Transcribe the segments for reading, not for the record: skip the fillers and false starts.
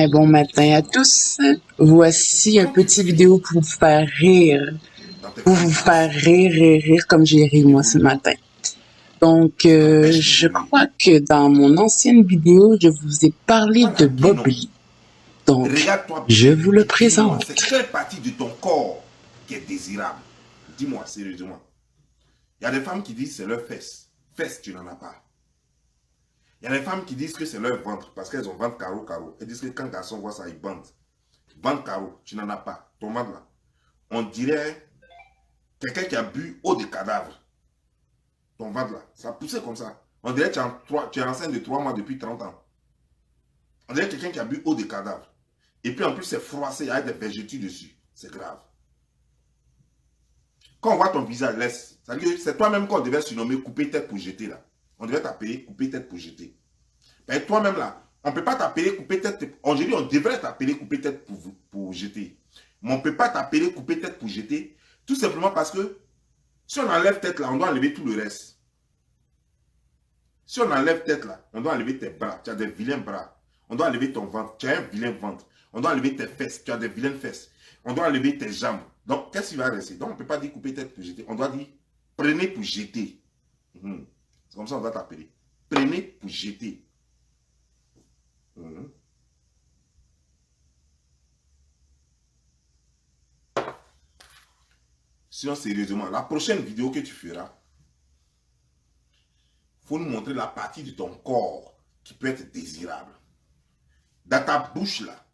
bon matin à tous. Voici un petit vidéo pour vous faire rire. Pour vous faire rire et rire comme j'ai ri moi ce matin. Donc, je crois que dans mon ancienne vidéo, je vous ai parlé de Bob Lee. Donc, Regarde-toi je bien vous le et dis-moi, présente. c'est quelle partie de ton corps qui est désirable? Dis-moi sérieusement. Il y a des femmes qui disent c'est leur fesse. Fesse, tu n'en as pas. Il y a des femmes qui disent que c'est leur ventre parce qu'elles ont ventre carreau. Elles disent que quand garçon voit ça, il bande. Ventre carreau, tu n'en as pas. Ton ventre là. On dirait quelqu'un qui a bu eau de cadavre. Ton ventre là. Ça poussait comme ça. On dirait que tu es enceinte de 3 mois depuis 30 ans. On dirait quelqu'un qui a bu eau de cadavre. Et puis en plus, c'est froissé avec des végétaux dessus. C'est grave. Quand on voit ton visage, laisse. C'est toi-même qu'on devait surnommer couper tête pour jeter là. On devait t'appeler couper tête pour jeter. Mais toi-même là, on ne peut pas t'appeler couper tête. On devrait t'appeler couper tête pour jeter. Mais on ne peut pas t'appeler couper tête pour jeter. Tout simplement parce que si on enlève tête là, on doit enlever tout le reste. Si on enlève tête là, on doit enlever tes bras. Tu as des vilains bras. On doit enlever ton ventre. Tu as un vilain ventre. On doit enlever tes fesses. Tu as des vilaines fesses. On doit enlever tes jambes. Donc, qu'est-ce qui va rester? Donc, on ne peut pas dire couper tête pour jeter. On doit dire prenez pour jeter. C'est comme ça qu'on doit t'appeler. Prenez pour jeter. Sinon, sérieusement, la prochaine vidéo que tu feras, il faut nous montrer la partie de ton corps qui peut être désirable. Dans ta bouche là,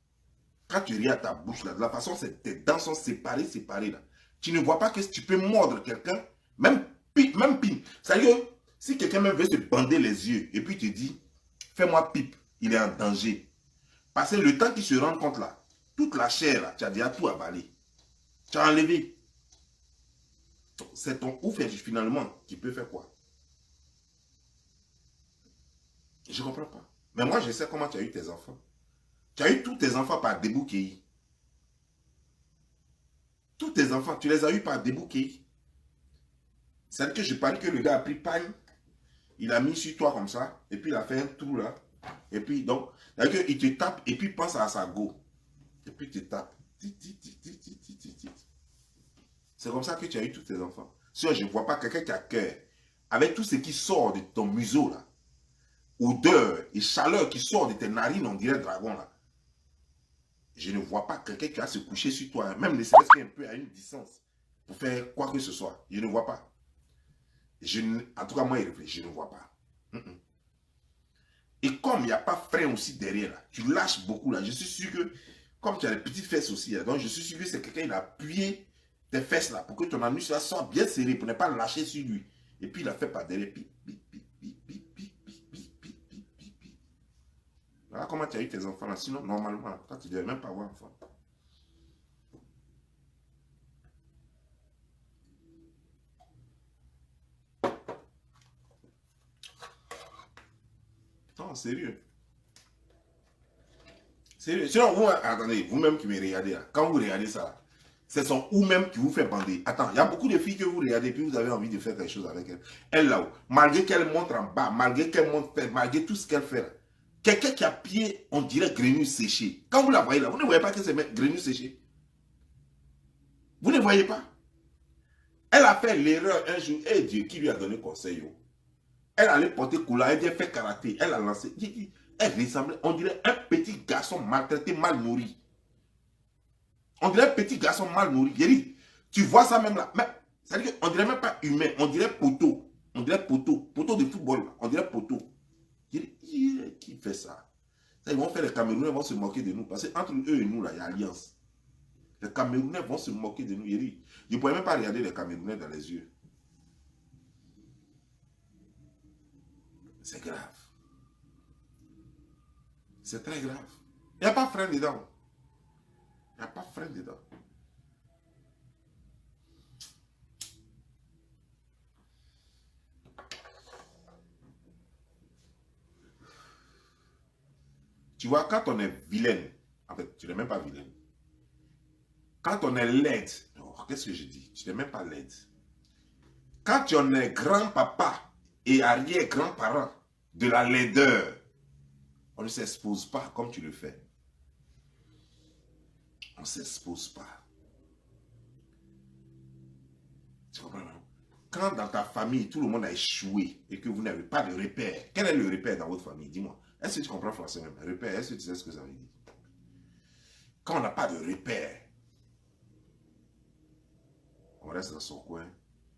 quand tu ris à ta bouche là, de la façon c'est tes dents sont séparées là. Tu ne vois pas que tu peux mordre quelqu'un, même pipe. C'est-à-dire, si quelqu'un même veut se bander les yeux et puis te dit, fais-moi pipe, il est en danger. Parce que le temps qu'il se rend compte là, toute la chair là, tu as déjà tout avalé. Tu as enlevé. C'est ton ouf finalement qui peut faire quoi? Je ne comprends pas. Mais moi, je sais comment tu as eu tes enfants. Tu as eu tous tes enfants par débouquet. Tous tes enfants, tu les as eu par débouquet. C'est-à-dire que je parie que le gars a pris pagne, il a mis sur toi comme ça, et puis il a fait un trou là. Et puis, donc, c'est-à-dire qu'il te tape, et puis il pense à sa go. Et puis il te tape. C'est comme ça que tu as eu tous tes enfants. Si je ne vois pas quelqu'un qui a cœur, avec tout ce qui sort de ton museau là, odeur et chaleur qui sort de tes narines, on dirait dragon là. Je ne vois pas quelqu'un qui va se coucher sur toi, même ne serait-ce qu'un peu à une distance, pour faire quoi que ce soit. Je ne vois pas. En tout cas, moi, je ne vois pas. Et comme il n'y a pas frein aussi derrière, là, tu lâches beaucoup là. Je suis sûr que, comme tu as les petites fesses aussi, là, donc je suis sûr que c'est quelqu'un qui a appuyé tes fesses là, pour que ton anus soit bien serré, pour ne pas lâcher sur lui. Et puis il a fait par derrière. Voilà comment tu as eu tes enfants là. Sinon, normalement, toi, tu ne devais même pas avoir enfant. Non, sérieux. Sérieux. Sinon, vous, attendez, vous-même qui me regardez là, quand vous regardez ça là, c'est son ou même qui vous fait bander. Attends, il y a beaucoup de filles que vous regardez, puis vous avez envie de faire quelque chose avec elle. Elle là-haut, malgré qu'elle montre en bas, malgré qu'elle montre, malgré tout ce qu'elle fait là, quelqu'un qui a pied, on dirait grenouille séchée. Quand vous la voyez là, vous ne voyez pas que c'est grenouille séchée. Vous ne voyez pas. Elle a fait l'erreur un jour, et Dieu qui lui a donné conseil. Elle allait porter couleur, elle a fait karaté, elle a lancé. Elle ressemblait, on dirait un petit garçon maltraité, mal nourri. On dirait un petit garçon mal nourri. J'ai dit, tu vois ça même là. Mais, c'est-à-dire qu'on dirait même pas humain, on dirait poteau. On dirait poteau. Poteau de football, là. On dirait poteau. J'ai dit, qui fait ça? Ça, ils vont faire les Camerounais, vont se moquer de nous. Parce qu'entre eux et nous, là, il y a alliance. Les Camerounais vont se moquer de nous. J'ai dit, je ne pourrais même pas regarder les Camerounais dans les yeux. C'est grave. C'est très grave. Il n'y a pas de frein dedans. Il n'y a pas de frein dedans. Tu vois, quand on est vilaine, en fait, tu n'es même pas vilaine. Quand on est laide, oh, qu'est-ce que je dis? Tu n'es même pas laide. Quand on est grand-papa et arrière-grand-parent de la laideur, on ne s'expose pas comme tu le fais. On ne s'expose pas. Tu comprends, non? Quand dans ta famille, tout le monde a échoué et que vous n'avez pas de repère, quel est le repère dans votre famille? Dis-moi. Est-ce que tu comprends français même? Repère, est-ce que tu sais ce que ça veut dire? Quand on n'a pas de repère, on reste dans son coin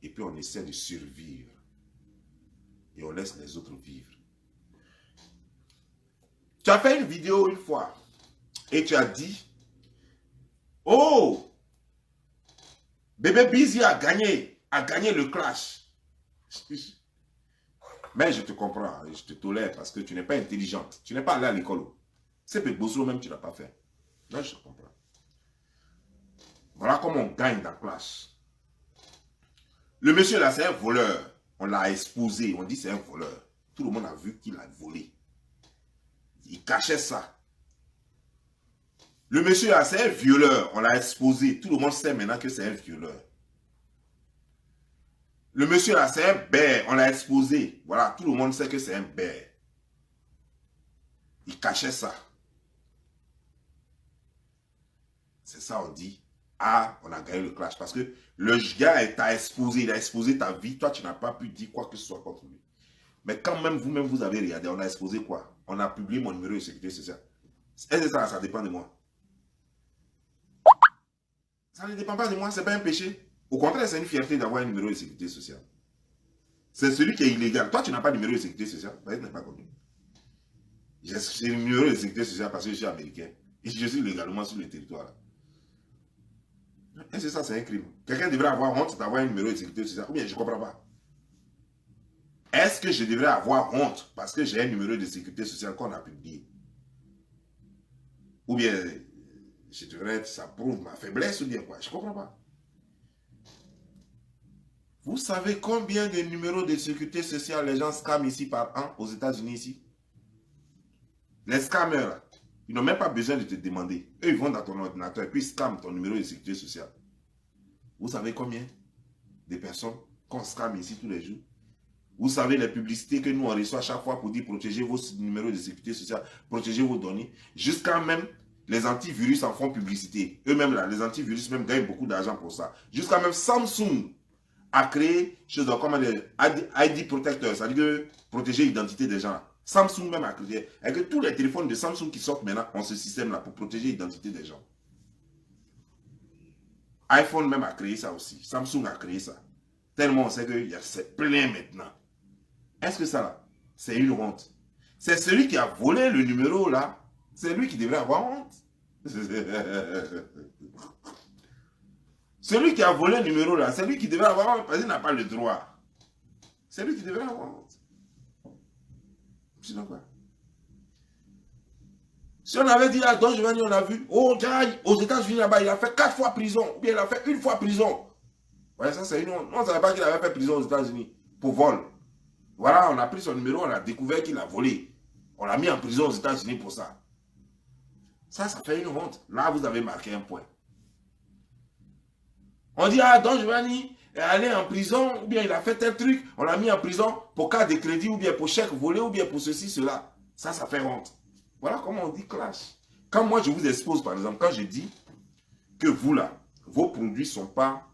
et puis on essaie de survivre. Et on laisse les autres vivre. Tu as fait une vidéo une fois et tu as dit, oh, bébé Busy a gagné le clash. Mais je te comprends, je te tolère parce que tu n'es pas intelligente. Tu n'es pas allé à l'école. C'est peut-être Bosso même tu n'as pas fait. Là, je te comprends. Voilà comment on gagne dans clash. Le monsieur là, c'est un voleur. On l'a exposé, on dit c'est un voleur. Tout le monde a vu qu'il a volé. Il cachait ça. Le monsieur là, c'est un violeur. On l'a exposé. Tout le monde sait maintenant que c'est un violeur. Le monsieur là, c'est un bear. On l'a exposé. Voilà, tout le monde sait que c'est un bear. Il cachait ça. C'est ça, on dit. Ah, on a gagné le clash. Parce que le gars t'a exposé. Il a exposé ta vie. Toi, tu n'as pas pu dire quoi que ce soit contre lui. Mais quand même, vous-même, vous avez regardé. On a exposé quoi? On a publié mon numéro de sécurité sociale. Est-ce que ça dépend de moi? Ça ne dépend pas de moi, ce n'est pas un péché. Au contraire, c'est une fierté d'avoir un numéro de sécurité sociale. C'est celui qui est illégal. Toi, tu n'as pas de numéro de sécurité sociale. Tu n'es pas connu. J'ai le numéro de sécurité sociale parce que je suis américain. Et je suis légalement sur le territoire. Est-ce que ça, c'est un crime? Quelqu'un devrait avoir honte d'avoir un numéro de sécurité sociale? Ou bien, je ne comprends pas. Est-ce que je devrais avoir honte parce que j'ai un numéro de sécurité sociale qu'on a publié? Ou bien, je devrais, ça prouve ma faiblesse ou bien quoi? Je ne comprends pas. Vous savez combien de numéros de sécurité sociale les gens scamment ici par an aux États-Unis ici? Les scammers, ils n'ont même pas besoin de te demander. Eux, ils vont dans ton ordinateur et puis ils scamment ton numéro de sécurité sociale. Vous savez combien de personnes qu'on scamme ici tous les jours? Vous savez les publicités que nous on reçoit chaque fois pour dire protégez vos numéros de sécurité sociale, protégez vos données. Jusqu'à même les antivirus en font publicité. Eux-mêmes là, les antivirus même gagnent beaucoup d'argent pour ça. Jusqu'à même Samsung a créé comme ID Protector, c'est-à-dire protéger l'identité des gens. Samsung même a créé. Et que tous les téléphones de Samsung qui sortent maintenant ont ce système-là pour protéger l'identité des gens. iPhone même a créé ça aussi. Samsung a créé ça. Tellement on sait que c'est plein maintenant. Est-ce que ça là, c'est une honte? C'est celui qui a volé le numéro là, c'est lui qui devrait avoir honte. Celui qui a volé le numéro là, c'est lui qui devrait avoir honte parce qu'il n'a pas le droit. C'est lui qui devrait avoir honte. Sinon quoi? Si on avait dit à Don Giovanni, on a vu, oh, aux États-Unis là-bas, il a fait 4 fois prison, ou bien il a fait 1 fois prison. Ouais, ça c'est une honte. On ne savait pas qu'il avait fait prison aux États-Unis pour vol. Voilà, on a pris son numéro, on a découvert qu'il a volé. On l'a mis en prison aux États-Unis pour ça. Ça fait une honte. Là, vous avez marqué un point. On dit, ah, Don Giovanni est allé en prison, ou bien il a fait un truc, on l'a mis en prison pour carte de crédit, ou bien pour chèque volé, ou bien pour ceci, cela. Ça fait honte. Voilà comment on dit clash. Quand moi, je vous expose, par exemple, quand je dis que vous, là, vos produits ne sont pas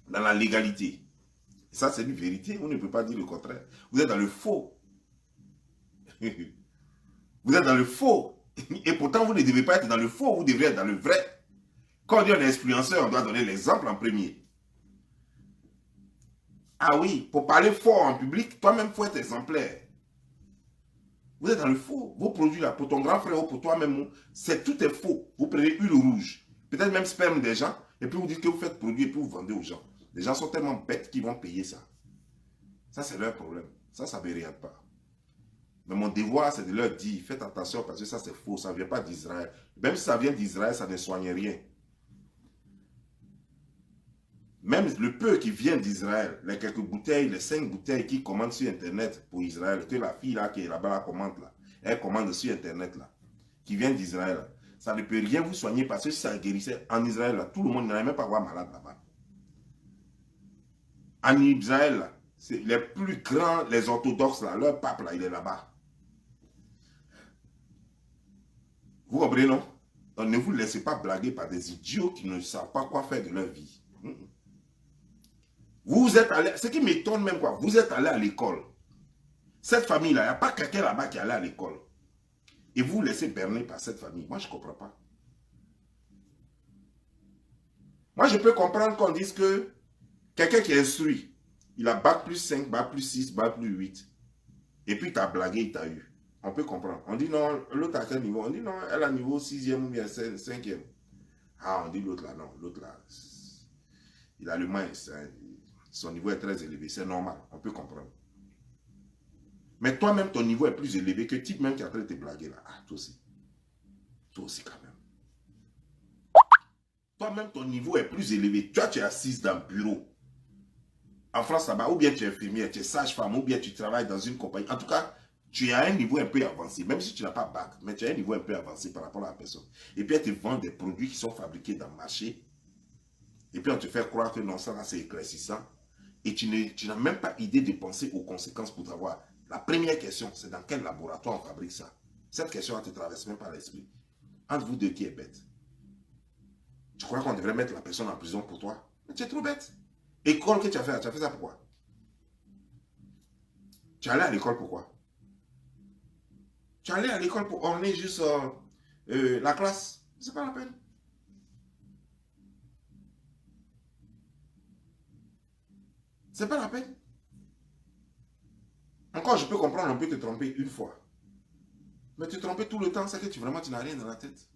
dans la légalité. Ça, c'est une vérité. Vous ne pouvez pas dire le contraire. Vous êtes dans le faux. Vous êtes dans le faux. Et pourtant, vous ne devez pas être dans le faux. Vous devrez être dans le vrai. Quand on dit un influenceur, on doit donner l'exemple en premier. Ah oui, pour parler fort en public, toi-même, il faut être exemplaire. Vous êtes dans le faux. Vos produits là, pour ton grand frère ou pour toi-même, tout est faux. Vous prenez huile rouge, peut-être même sperme des gens, et puis vous dites que vous faites produit et puis vous vendez aux gens. Les gens sont tellement bêtes qu'ils vont payer ça. Ça, c'est leur problème. Ça ne me regarde pas. Mais mon devoir, c'est de leur dire, faites attention parce que ça, c'est faux. Ça ne vient pas d'Israël. Même si ça vient d'Israël, ça ne soigne rien. Même le peu qui vient d'Israël, les quelques bouteilles, les 5 bouteilles qui commandent sur Internet pour Israël, que la fille là qui est là-bas commande là, elle commande sur Internet là, qui vient d'Israël, ça ne peut rien vous soigner parce que si ça guérissait en Israël là, tout le monde n'allait même pas avoir malade là-bas. En Israël là, c'est les plus grands, les orthodoxes là, leur pape là, il est là-bas. Vous comprenez non? Donc, ne vous laissez pas blaguer par des idiots qui ne savent pas quoi faire de leur vie. Vous êtes allé, ce qui m'étonne même quoi, vous êtes allé à l'école. Cette famille-là, il n'y a pas quelqu'un là-bas qui est allé à l'école. Et vous vous laissez berner par cette famille. Moi, je ne comprends pas. Moi, je peux comprendre qu'on dise que quelqu'un qui est instruit, il a bac plus 5, bac plus 6, bac plus 8. Et puis, tu as blagué, il t'a eu. On peut comprendre. On dit non, l'autre à quel niveau? On dit non, elle a niveau 6e ou bien 5e. Ah, on dit l'autre là, non. L'autre là, il a le moins. Son niveau est très élevé. C'est normal. On peut comprendre. Mais toi-même, ton niveau est plus élevé que le type même qui est en train de te blaguer là. Ah, toi aussi. Toi aussi quand même. Toi-même, ton niveau est plus élevé. Toi, tu es assise dans le bureau. En France, là-bas, ou bien tu es infirmière, tu es sage-femme, ou bien tu travailles dans une compagnie. En tout cas, tu es à un niveau un peu avancé. Même si tu n'as pas bac, mais tu as un niveau un peu avancé par rapport à la personne. Et puis, elle te vend des produits qui sont fabriqués dans le marché. Et puis, on te fait croire que non, ça là, c'est éclaircissant. Et tu n'as même pas idée de penser aux conséquences pour t'avoir. La première question, c'est dans quel laboratoire on fabrique ça? Cette question ne te traverse même pas l'esprit. Entre vous deux, qui est bête? Tu crois qu'on devrait mettre la personne en prison pour toi? Mais tu es trop bête. École que tu as fait ça pourquoi? Tu es allé à l'école pourquoi? Tu es allé à l'école pour orner juste la classe? C'est pas la peine. C'est pas la peine. Encore, je peux comprendre, on peut te tromper une fois. Mais te tromper tout le temps, c'est que tu n'as rien dans la tête.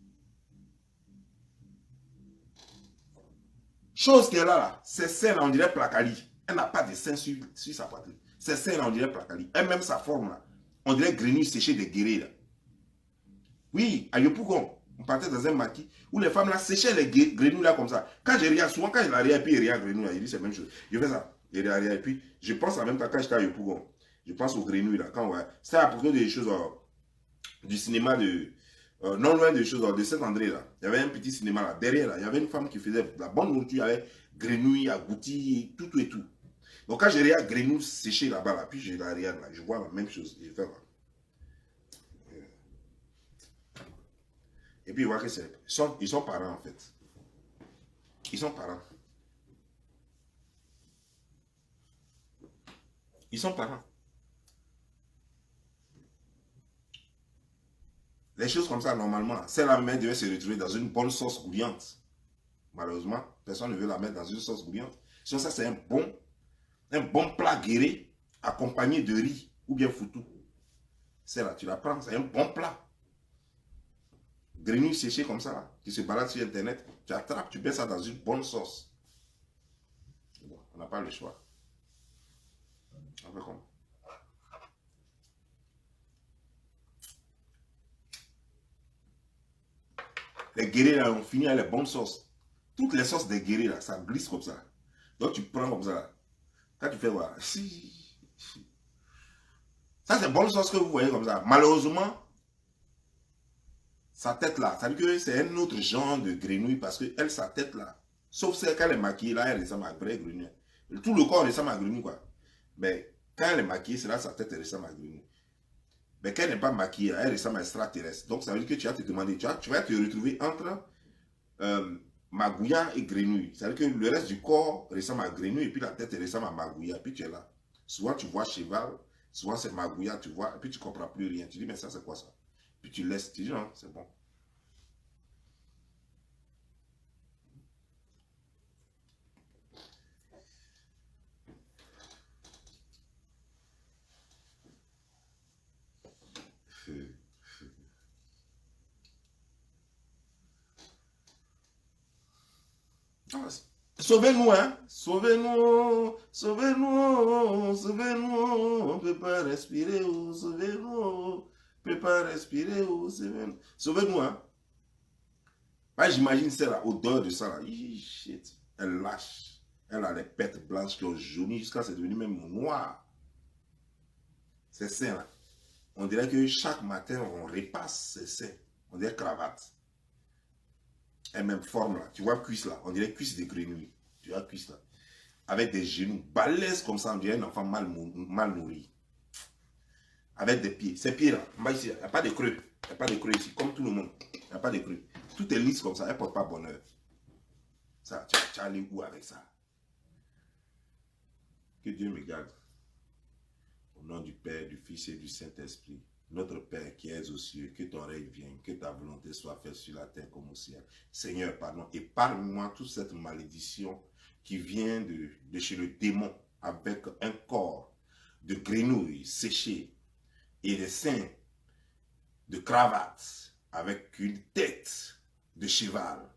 Chose qui est là, c'est celle, on dirait Placali. Elle n'a pas de sein sur sa poitrine. C'est celle, on dirait Placali. Elle-même, sa forme, là, on dirait grenouille séchée des guéris, là. Oui, à Yopougon, on partait dans un maquis où les femmes, là, séchaient les grenouilles, là, comme ça. Quand je regarde, souvent, quand je la regarde, puis il regarde grenouille, là, il dit c'est la même chose. Je fais ça, il regarde, et puis, je pense en même temps, quand j'étais à Yopougon, je pense aux grenouilles, là, quand, ouais, c'était à propos des choses, du cinéma de... non loin des choses de Saint-André, là, il y avait un petit cinéma là, derrière, là, il y avait une femme qui faisait de la bonne nourriture avec grenouilles, agoutis, tout et tout. Donc quand je regarde grenouilles séchées là-bas, là, puis je la regarde là, je vois la même chose. Je fais là. Et puis je vois que c'est... Ils sont parents en fait. Ils sont parents. Ils sont parents. Les choses comme ça, normalement, celle-là même devait se retrouver dans une bonne sauce bouillante. Malheureusement, personne ne veut la mettre dans une sauce bouillante. Sinon, ça, c'est un bon plat guéri accompagné de riz ou bien foutou. Celle-là, tu la prends, c'est un bon plat. Grenouille séchée comme ça, là, qui se balade sur Internet, tu attrapes, tu mets ça dans une bonne sauce. Bon, on n'a pas le choix. On fait comme. Les guéris, là, on finit avec les bonnes sauces. Toutes les sauces des guéris, là, ça glisse comme ça. Donc, tu prends comme ça, là. Quand tu fais, voilà. Ça, c'est bonne sauce que vous voyez comme ça. Malheureusement, sa tête là, ça veut dire que c'est un autre genre de grenouille parce que elle, sa tête là, sauf celle quand elle est maquillée, là, elle ressemble à une vraie grenouille. Tout le corps ressemble à une grenouille, quoi. Mais quand elle est maquillée, c'est là sa tête elle ressemble à une grenouille. Mais quand elle n'est pas maquillée, elle ressemble à un extraterrestre. Donc ça veut dire que tu vas te demander, tu vas te retrouver entre magouilla et grenouille. Ça veut dire que le reste du corps ressemble à grenouille et puis la tête ressemble à magouilla. Puis tu es là. Souvent tu vois cheval, souvent c'est magouilla, tu vois, et puis tu ne comprends plus rien. Tu dis, mais ça c'est quoi ça? Puis tu laisses, tu dis non, c'est bon. Sauvez-nous, hein? Sauvez-nous, sauvez-nous, sauvez-nous, on ne peut pas respirer, sauvez-nous, on ne peut pas respirer, sauvez-nous. Sauvez-nous, hein? Bah, j'imagine celle-là, odeur de ça, là. Shit. Elle lâche. Elle a les pêtes blanches qui ont jauni jusqu'à c'est devenu même noir. C'est ça, là. On dirait que chaque matin, on repasse ces seins. On dirait cravate. Elle même forme là. Tu vois cuisse là. On dirait cuisse de grenouille. Tu vois cuisse là. Avec des genoux balèzes comme ça. On dirait un enfant mal nourri. avec des pieds. Ces pieds-là, ici, il n'y a pas de creux. Il n'y a pas de creux ici, comme tout le monde. Il n'y a pas de creux. Tout est lisse comme ça, elle ne porte pas bonheur. Ça, tu as allé où avec ça? Que Dieu me garde. Au nom du Père, du Fils et du Saint-Esprit. Notre Père qui es aux cieux, que ton règne vienne, que ta volonté soit faite sur la terre comme au ciel. Seigneur, pardon, épargne-moi toute cette malédiction qui vient de chez le démon avec un corps de grenouille séché et des seins de cravate avec une tête de cheval.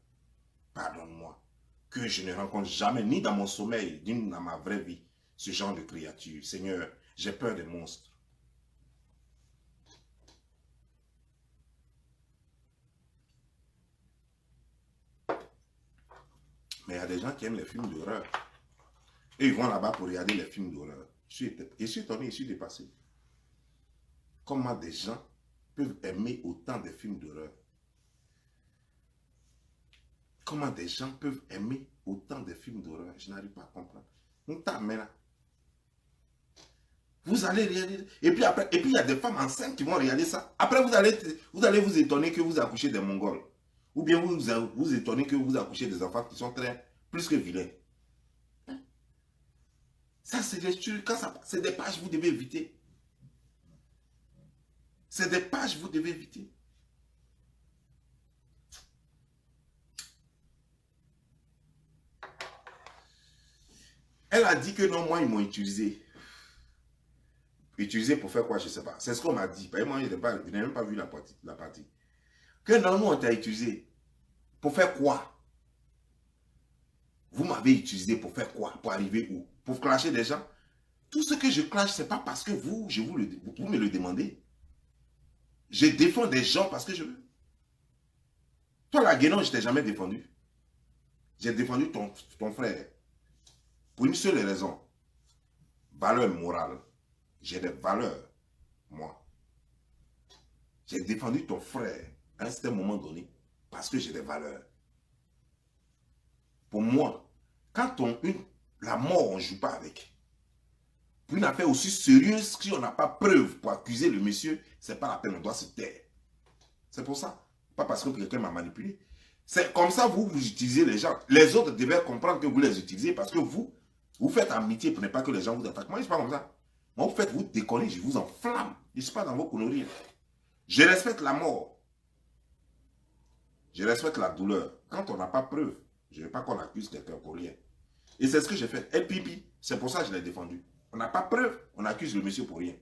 Pardonne-moi, que je ne rencontre jamais, ni dans mon sommeil, ni dans ma vraie vie, ce genre de créature. Seigneur, j'ai peur des monstres. Mais il y a des gens qui aiment les films d'horreur. Et ils vont là-bas pour regarder les films d'horreur. Je suis étonné, je suis dépassé. Comment des gens peuvent aimer autant des films d'horreur? Comment des gens peuvent aimer autant des films d'horreur? Je n'arrive pas à comprendre. Vous allez regarder. Et puis après, il y a des femmes enceintes qui vont regarder ça. Après, vous allez vous étonner que vous accouchez des Mongols. Ou bien vous étonnez que vous accouchez des enfants qui sont plus que vilains. Ça, c'est des trucs, c'est des pages que vous devez éviter. C'est des pages que vous devez éviter. Elle a dit que non, moi, ils m'ont utilisé. Utilisé pour faire quoi, je ne sais pas. C'est ce qu'on m'a dit. Moi, je n'ai même pas vu la partie. Que non, nous, on t'a utilisé. Pour faire quoi? Vous m'avez utilisé pour faire quoi? Pour arriver où? Pour clasher des gens? Tout ce que je clash, ce n'est pas parce que vous me le demandez. Je défends des gens parce que je veux. Toi, la Guénon, je ne t'ai jamais défendu. J'ai défendu ton frère. Pour une seule raison. Valeur morale. J'ai des valeurs, moi. J'ai défendu ton frère à un certain moment donné parce que j'ai des valeurs. Pour moi, quand la mort, on ne joue pas avec. Pour une affaire aussi sérieuse, si on n'a pas preuve pour accuser le monsieur, ce n'est pas la peine, on doit se taire. C'est pour ça. Pas parce que quelqu'un m'a manipulé. C'est comme ça, vous utilisez les gens. Les autres devaient comprendre que vous les utilisez parce que vous faites amitié pour ne pas que les gens vous attaquent. Moi, je ne suis pas comme ça. Moi, vous déconnez, je vous enflamme. Je ne suis pas dans vos conneries. Je respecte la mort. Je respecte la douleur. Quand on n'a pas preuve, je ne veux pas qu'on accuse quelqu'un pour rien. Et c'est ce que j'ai fait. Elle pipi. C'est pour ça que je l'ai défendu. On n'a pas preuve, on accuse le monsieur pour rien.